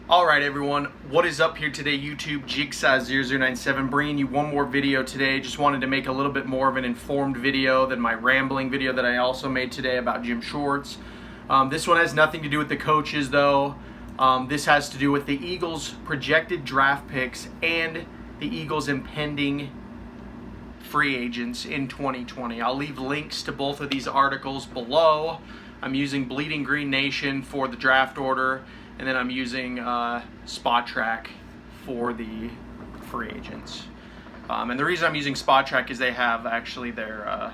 Alright everyone, what is up here today YouTube? Jigsaw0097 bringing you one more video today. Just wanted to make a little bit more of an informed video than my rambling video that I also made today about Jim Schwartz. This one has nothing to do with the coaches though. This has to do with the Eagles' projected draft picks and the Eagles' impending free agents in 2020. I'll leave links to both of these articles below. I'm using Bleeding Green Nation for the draft order, and then I'm using Spot Track for the free agents. And the reason I'm using Spot Track is they have actually their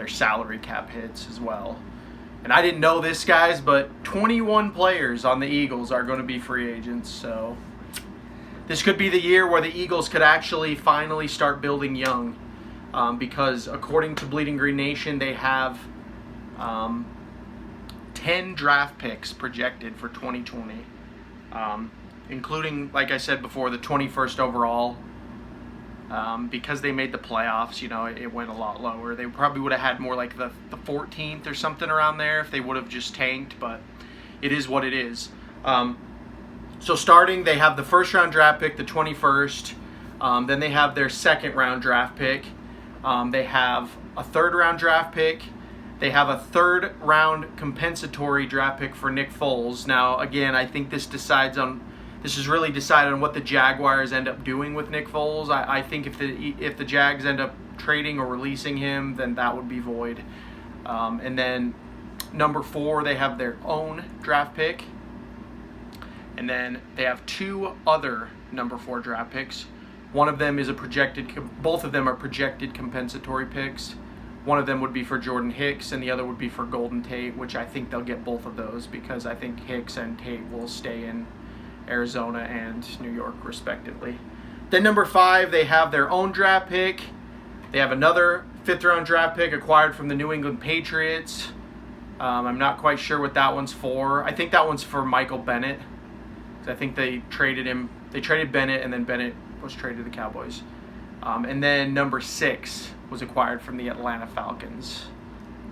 salary cap hits as well. And I didn't know this, guys, but 21 players on the Eagles are going to be free agents. So this could be the year where the Eagles could actually finally start building young. Because according to Bleeding Green Nation, they have 10 draft picks projected for 2020, including, like I said before, the 21st overall. Because they made the playoffs, you know, it went a lot lower. They probably would have had more like the 14th or something around there if they would have just tanked, but it is what it is. So starting, they have the first round draft pick, the 21st. Then they have their second round draft pick. They have a third round draft pick. They have a third round compensatory draft pick for Nick Foles. Now, again, I think this is really decided on what the Jaguars end up doing with Nick Foles. I think if the Jags end up trading or releasing him, then that would be void. And then number 4, they have their own draft pick. And then they have 2 other number 4 draft picks. One of them is both of them are projected compensatory picks. One of them would be for Jordan Hicks, and the other would be for Golden Tate, which I think they'll get both of those because I think Hicks and Tate will stay in Arizona and New York, respectively. Then number 5, they have their own draft pick. They have another 5th-round draft pick acquired from the New England Patriots. I'm not quite sure what that one's for. I think that one's for Michael Bennett. I think they traded him. They traded Bennett, and then Bennett was traded to the Cowboys. And then number 6 was acquired from the Atlanta Falcons.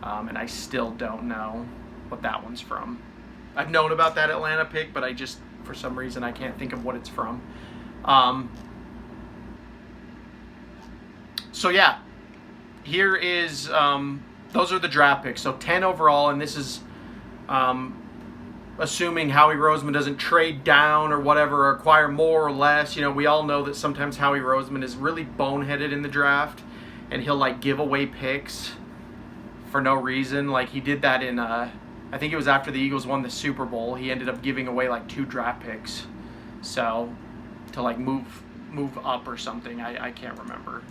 And I still don't know what that one's from. I've known about that Atlanta pick, but for some reason, I can't think of what it's from. So yeah, here is, those are the draft picks. So 10 overall, and this is assuming Howie Roseman doesn't trade down or whatever, or acquire more or less. You know, we all know that sometimes Howie Roseman is really boneheaded in the draft, and he'll like give away picks for no reason. Like he did that in, I think it was after the Eagles won the Super Bowl. He ended up giving away like 2 draft picks, so to like move up or something. I can't remember.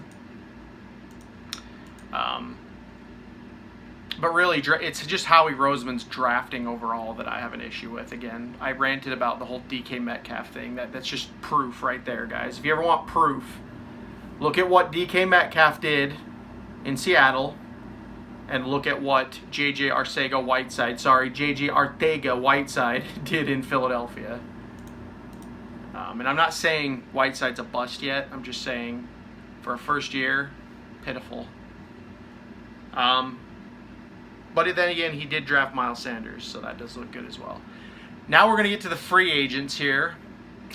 But really, it's just Howie Roseman's drafting overall that I have an issue with. Again, I ranted about the whole DK Metcalf thing. That's just proof right there, guys. If you ever want proof, look at what DK Metcalf did in Seattle, and look at what JJ Arcega-Whiteside did in Philadelphia. And I'm not saying Whiteside's a bust yet. I'm just saying, for a first year, pitiful. But then again, he did draft Miles Sanders, so that does look good as well. Now we're going to get to the free agents here.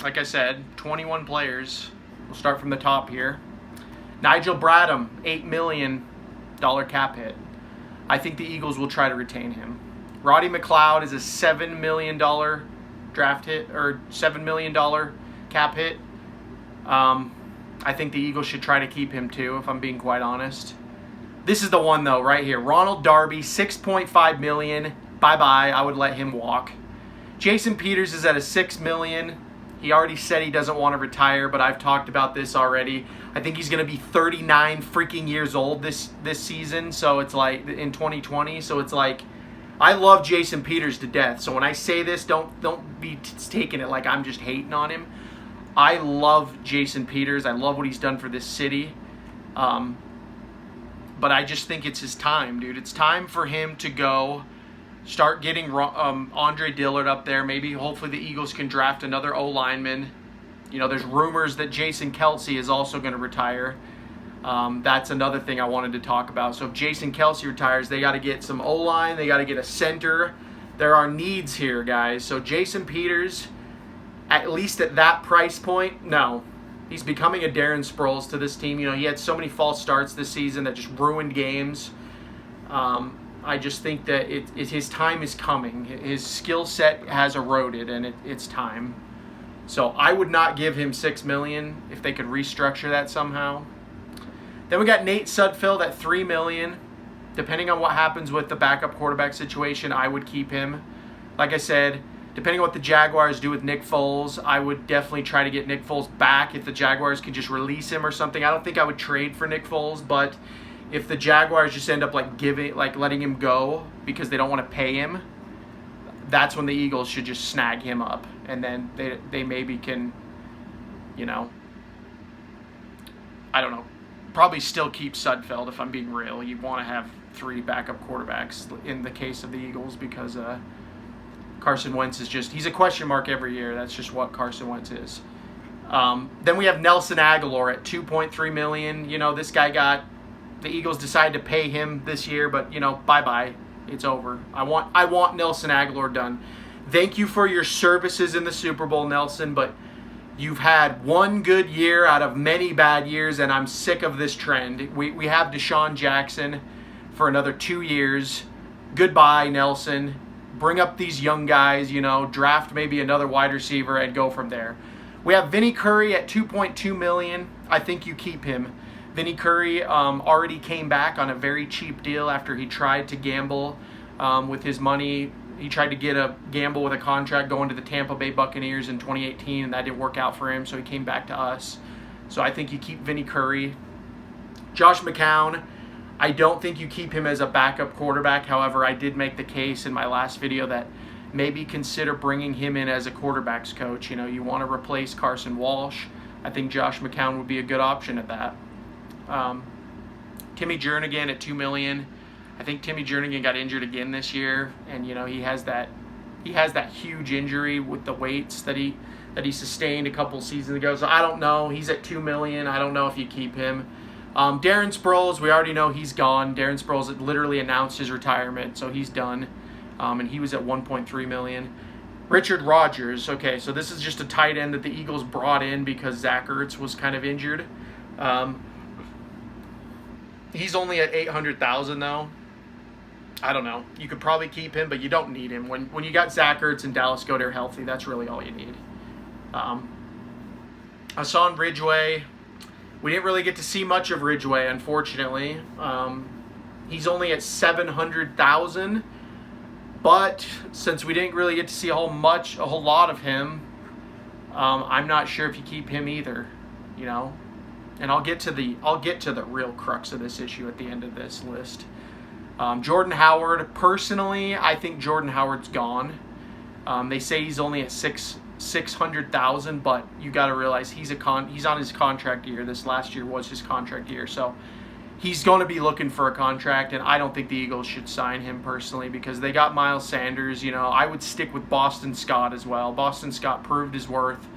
Like I said, 21 players. We'll start from the top here. Nigel Bradham, $8 million cap hit. I think the Eagles will try to retain him. Roddy McLeod is a $7 million draft hit, or $7 million cap hit. I think the Eagles should try to keep him too, if I'm being quite honest. This is the one though, right here. Ronald Darby, $6.5 million. Bye-bye. I would let him walk. Jason Peters is at a $6 million. He already said he doesn't want to retire, but I've talked about this already. I think he's going to be 39 freaking years old this season, so it's like in 2020. So it's like, I love Jason Peters to death. So when I say this, don't be taking it like I'm just hating on him. I love Jason Peters. I love what he's done for this city. But I just think it's his time, dude. It's time for him to go start getting Andre Dillard up there. Maybe, hopefully, the Eagles can draft another O-lineman. You know, there's rumors that Jason Kelce is also going to retire. That's another thing I wanted to talk about. So if Jason Kelce retires, they got to get some O-line. They got to get a center. There are needs here, guys. So Jason Peters at least at that price point, no. He's becoming a Darren Sproles to this team. You know, he had so many false starts this season that just ruined games. I just think that his time is coming. His skill set has eroded, and it's time. So I would not give him $6 million if they could restructure that somehow. Then we got Nate Sudfeld at $3 million. Depending on what happens with the backup quarterback situation, I would keep him. Like I said, depending on what the Jaguars do with Nick Foles, I would definitely try to get Nick Foles back if the Jaguars could just release him or something. I don't think I would trade for Nick Foles, but if the Jaguars just end up letting him go because they don't want to pay him, that's when the Eagles should just snag him up, and then they maybe can, you know, I don't know, probably still keep Sudfeld if I'm being real. You want to have 3 backup quarterbacks in the case of the Eagles because Carson Wentz is he's a question mark every year. That's just what Carson Wentz is. Then we have Nelson Aguilar at $2.3 million. You know, this guy the Eagles decided to pay him this year, but, you know, bye-bye. It's over. I want Nelson Aguilar done. Thank you for your services in the Super Bowl, Nelson, but you've had one good year out of many bad years, and I'm sick of this trend. We have Deshaun Jackson for another 2 years. Goodbye, Nelson. Bring up these young guys, you know, draft maybe another wide receiver and go from there. We have Vinny Curry at $2.2 million. I think you keep him. Vinny Curry already came back on a very cheap deal after he tried to gamble with his money. He tried to get a gamble with a contract going to the Tampa Bay Buccaneers in 2018, and that didn't work out for him, so he came back to us. So I think you keep Vinny Curry. Josh McCown, I don't think you keep him as a backup quarterback. However, I did make the case in my last video that maybe consider bringing him in as a quarterback's coach. You know, you want to replace Carson Walsh. I think Josh McCown would be a good option at that. Timmy Jernigan at $2 million. I think Timmy Jernigan got injured again this year, and you know he has that huge injury with the weights that he sustained a couple seasons ago. So I don't know. He's at $2 million. I don't know if you keep him. Darren Sproles, we already know he's gone. Darren Sproles had literally announced his retirement, so he's done. And he was at $1.3 million. Richard Rodgers. Okay, so this is just a tight end that the Eagles brought in because Zach Ertz was kind of injured. He's only at $800,000 though. I don't know. You could probably keep him, but you don't need him. When you got Zach Ertz and Dallas Goedert healthy, that's really all you need. Hassan Ridgeway. We didn't really get to see much of Ridgeway, unfortunately. He's only at $700,000, but since we didn't really get to see a whole lot of him, I'm not sure if you keep him either. You know. And I'll get to the real crux of this issue at the end of this list. Jordan Howard, personally, I think Jordan Howard's gone. They say he's only at $600,000, but you got to realize he's on his contract year. This last year was his contract year, so he's going to be looking for a contract, and I don't think the Eagles should sign him personally because they got Miles Sanders. You know, I would stick with Boston Scott as well. Boston Scott proved his worth.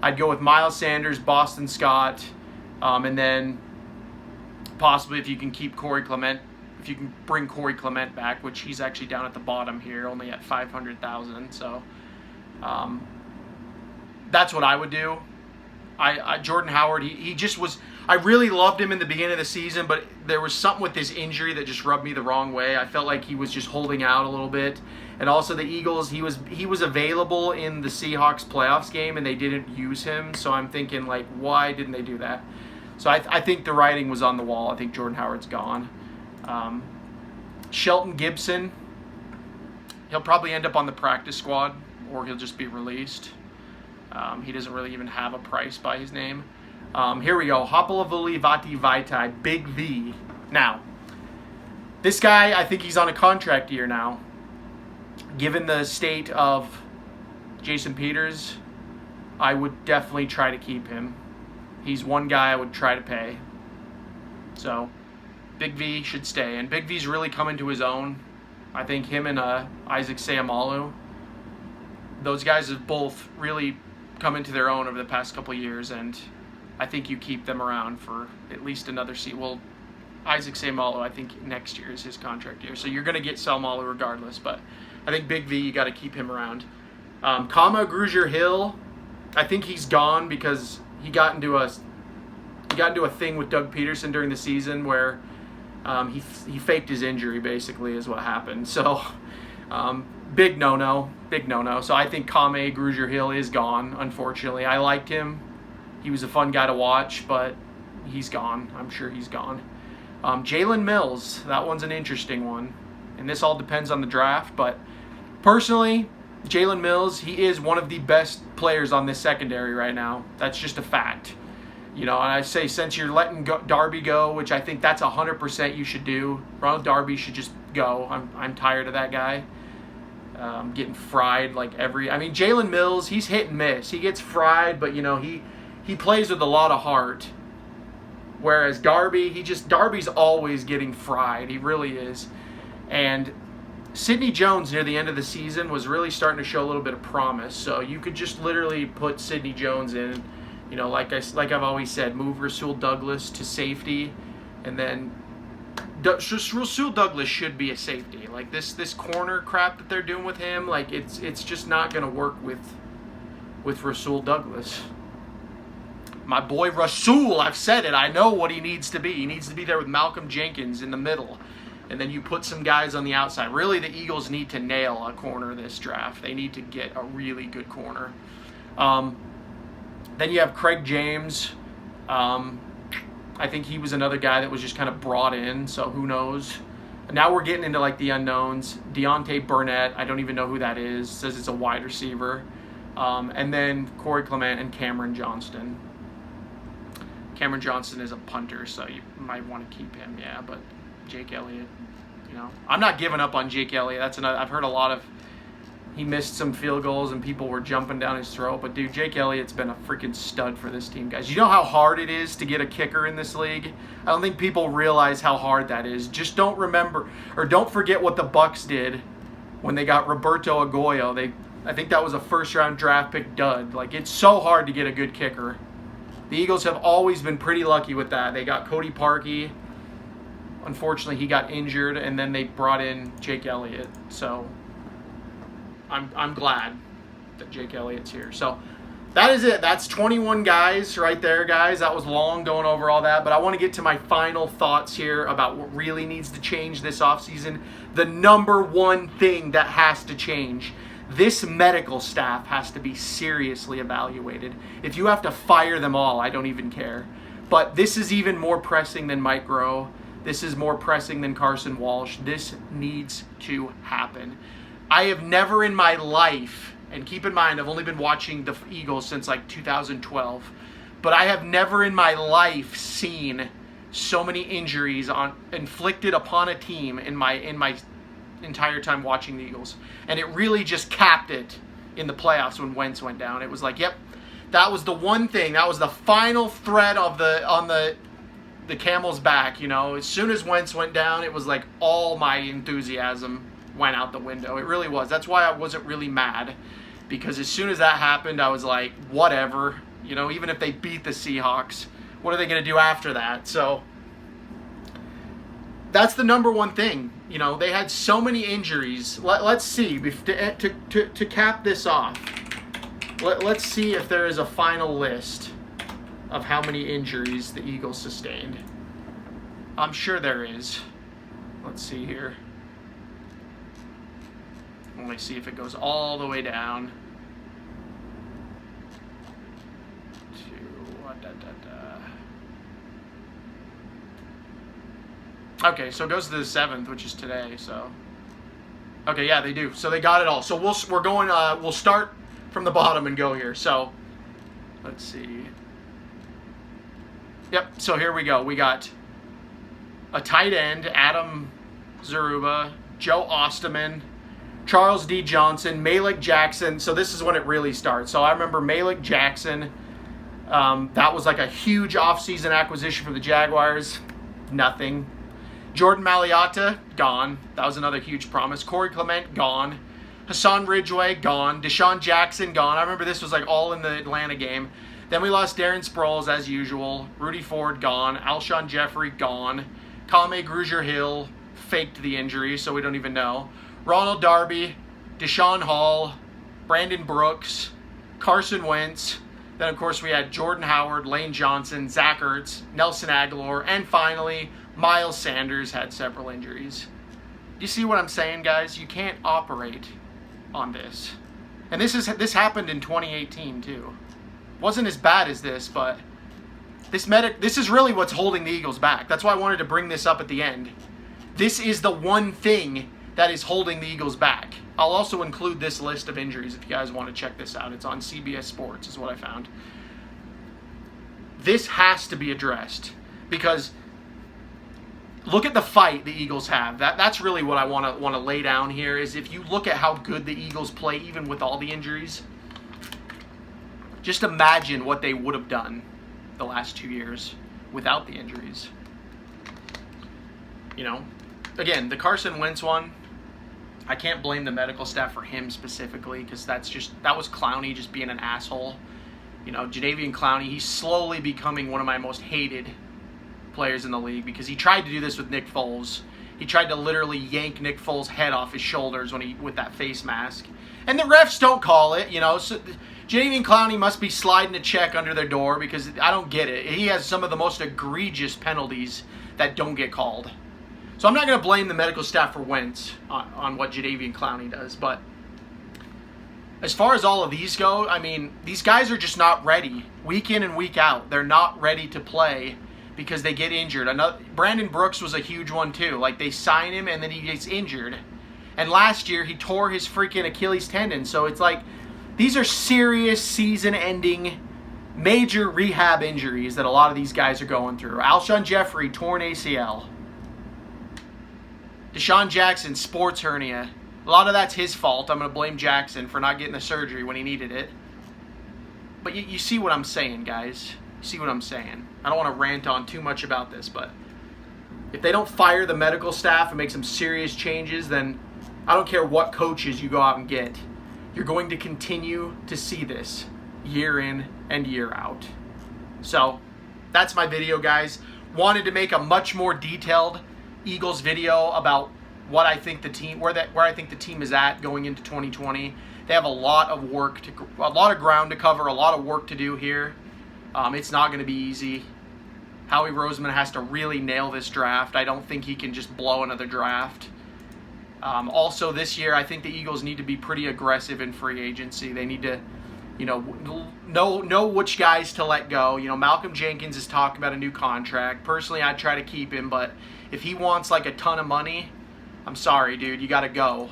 I'd go with Miles Sanders, Boston Scott. And then possibly if you can keep Corey Clement, if you can bring Corey Clement back, which he's actually down at the bottom here, only at $500,000. So that's what I would do. Jordan Howard, he just was. I really loved him in the beginning of the season, but there was something with his injury that just rubbed me the wrong way. I felt like he was just holding out a little bit. And also the Eagles, he was available in the Seahawks playoffs game, and they didn't use him. So I'm thinking, like, why didn't they do that? So I think the writing was on the wall. I think Jordan Howard's gone. Shelton Gibson, he'll probably end up on the practice squad, or he'll just be released. He doesn't really even have a price by his name. Here we go. Hopolavuli Vati Vaitai, Big V. Now, this guy, I think he's on a contract year now. Given the state of Jason Peters, I would definitely try to keep him. He's one guy I would try to pay. So, Big V should stay. And Big V's really coming to his own. I think him and Isaac Seumalo, those guys have both really come into their own over the past couple of years, and I think you keep them around for at least another season. Well, Isaac Seumalo, I think next year is his contract year. So you're going to get Seumalo regardless, but I think Big V, you got to keep him around. Kama Grugier Hill, I think he's gone because he got into a thing with Doug Peterson during the season where he faked his injury, basically, is what happened. So big no-no. So I think Kame Grugier-Hill is gone, unfortunately. I liked him. He was a fun guy to watch, but he's gone. I'm sure he's gone. Jalen Mills, that one's an interesting one. And this all depends on the draft, but personally, Jalen Mills, he is one of the best players on this secondary right now. That's just a fact. You know, and I say since you're letting Darby go, which I think that's 100% you should do, Ronald Darby should just go. I'm tired of that guy. Getting fried like Jalen Mills, he's hit and miss. He gets fried, but, you know, he plays with a lot of heart. Whereas Darby's always getting fried. He really is. And Sidney Jones near the end of the season was really starting to show a little bit of promise. So you could just literally put Sidney Jones in, you know, like I've always said, move Rasul Douglas to safety, and then Rasul Douglas should be a safety. Like this corner crap that they're doing with him, like it's just not going to work with Rasul Douglas. My boy Rasul, I've said it. I know what he needs to be. He needs to be there with Malcolm Jenkins in the middle. And then you put some guys on the outside. Really, the Eagles need to nail a corner this draft. They need to get a really good corner. Then you have Craig James. I think he was another guy that was just kind of brought in, so who knows. Now we're getting into like the unknowns. Deontay Burnett, I don't even know who that is. Says it's a wide receiver. And then Corey Clement and Cameron Johnston. Cameron Johnston is a punter, so you might want to keep him, yeah. But Jake Elliott, you know, I'm not giving up on Jake Elliott. That's another. I've heard a lot of. He missed some field goals and people were jumping down his throat. But dude, Jake Elliott's been a freaking stud for this team, guys. You know how hard it is to get a kicker in this league? I don't think people realize how hard that is. Just don't forget what the Bucs did when they got Roberto Agoyo. I think that was a first-round draft pick dud. Like, it's so hard to get a good kicker. The Eagles have always been pretty lucky with that. They got Cody Parkey. Unfortunately, he got injured, and then they brought in Jake Elliott. So I'm glad that Jake Elliott's here. So that is it. That's 21 guys right there, guys. That was long going over all that, but I want to get to my final thoughts here about what really needs to change this offseason. The number one thing that has to change. This medical staff has to be seriously evaluated. If you have to fire them all, I don't even care. But this is even more pressing than Mike Groh. This is more pressing than Carson Walsh. This needs to happen. I have never in my life, and keep in mind, I've only been watching the Eagles since like 2012, but I have never in my life seen so many injuries inflicted upon a team in my entire time watching the Eagles. And it really just capped it in the playoffs when Wentz went down. It was like, yep, that was the one thing. That was the final thread on the camel's back, you know. As soon as Wentz went down, it was like all my enthusiasm went out the window. It really was. That's why I wasn't really mad, because as soon as that happened, I was like, whatever. You know, even if they beat the Seahawks, what are they going to do after that? So that's the number one thing. You know, they had so many injuries. Let's see. To cap this off, let's see if there is a final list of how many injuries the Eagles sustained. I'm sure there is. Let's see here. Let me see if it goes all the way down to Okay, so it goes to the 7th, which is today. So okay, yeah, they do. So they got it all. So we're going. We'll start from the bottom and go here. So let's see. Yep. So here we go. We got a tight end, Adam Zaruba, Joe Osterman, Charles D. Johnson, Malik Jackson. So this is when it really starts. So I remember Malik Jackson. That was like a huge offseason acquisition for the Jaguars. Nothing. Jordan Mailata, gone. That was another huge promise. Corey Clement, gone. Hassan Ridgeway, gone. Deshaun Jackson, gone. I remember this was like all in the Atlanta game. Then we lost Darren Sproles as usual. Rudy Ford, gone. Alshon Jeffrey, gone. Kame Grugier-Hill faked the injury, so we don't even know. Ronald Darby, Deshaun Hall, Brandon Brooks, Carson Wentz. Then, of course, we had Jordan Howard, Lane Johnson, Zach Ertz, Nelson Aguilar, and finally, Miles Sanders had several injuries. Do you see what I'm saying, guys? You can't operate on this. And this happened in 2018, too. Wasn't as bad as this, but this is really what's holding the Eagles back. That's why I wanted to bring this up at the end. This is the one thing that is holding the Eagles back. I'll also include this list of injuries if you guys want to check this out. It's on CBS Sports is what I found. This has to be addressed because look at the fight the Eagles have. That's really what I want to lay down here is if you look at how good the Eagles play even with all the injuries, just imagine what they would have done the last 2 years without the injuries. You know, again, the Carson Wentz one, I can't blame the medical staff for him specifically because that was Clowney just being an asshole. You know, Jadeveon Clowney, he's slowly becoming one of my most hated players in the league because he tried to do this with Nick Foles. He tried to literally yank Nick Foles' head off his shoulders with that face mask. And the refs don't call it, you know. So Jadeveon Clowney must be sliding a check under their door because I don't get it. He has some of the most egregious penalties that don't get called. So I'm not going to blame the medical staff for Wentz on what Jadeveon Clowney does. But as far as all of these go, I mean, these guys are just not ready. Week in and week out, they're not ready to play because they get injured. Brandon Brooks was a huge one too. Like, they sign him and then he gets injured. And last year, he tore his freaking Achilles tendon. So it's like, these are serious season-ending, major rehab injuries that a lot of these guys are going through. Alshon Jeffrey, torn ACL. Deshaun Jackson, sports hernia. A lot of that's his fault. I'm going to blame Jackson for not getting the surgery when he needed it. But you see what I'm saying, guys. You see what I'm saying. I don't want to rant on too much about this, but if they don't fire the medical staff and make some serious changes, then I don't care what coaches you go out and get. You're going to continue to see this year in and year out. So that's my video, guys. Wanted to make a much more detailed Eagles video about what I think the team, where I think the team is at going into 2020. They have a lot of ground to cover, a lot of work to do here. It's not going to be easy. Howie Roseman has to really nail this draft. I don't think he can just blow another draft. Also this year, I think the Eagles need to be pretty aggressive in free agency. They need to, you know which guys to let go. You know, Malcolm Jenkins is talking about a new contract. Personally, I'd try to keep him, but if he wants like a ton of money, I'm sorry, dude, you got to go.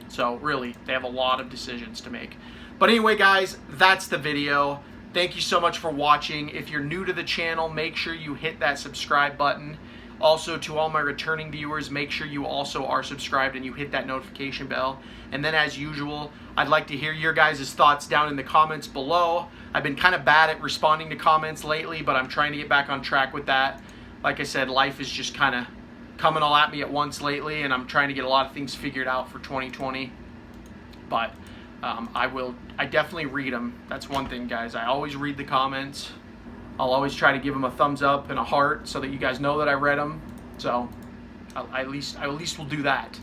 So really, they have a lot of decisions to make. But anyway, guys, that's the video. Thank you so much for watching. If you're new to the channel, make sure you hit that subscribe button. Also, to all my returning viewers, make sure you also are subscribed and you hit that notification bell. And then, as usual, I'd like to hear your guys' thoughts down in the comments below. I've been kind of bad at responding to comments lately, but I'm trying to get back on track with that. Like I said, life is just kind of coming all at me at once lately, and I'm trying to get a lot of things figured out for 2020. But I definitely read them. That's one thing, guys. I always read the comments. I'll always try to give them a thumbs up and a heart so that you guys know that I read them. So I at least will do that.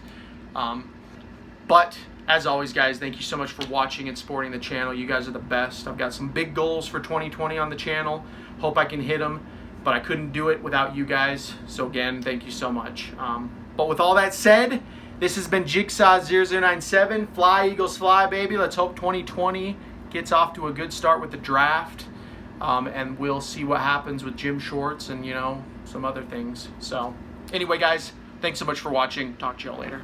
But as always, guys, thank you so much for watching and supporting the channel. You guys are the best. I've got some big goals for 2020 on the channel. Hope I can hit them, but I couldn't do it without you guys. So again, thank you so much. But with all that said, this has been Jigsaw0097. Fly, Eagles, fly, baby. Let's hope 2020 gets off to a good start with the draft. And we'll see what happens with Jim Schwartz and, you know, some other things. So anyway, guys, thanks so much for watching. Talk to y'all later.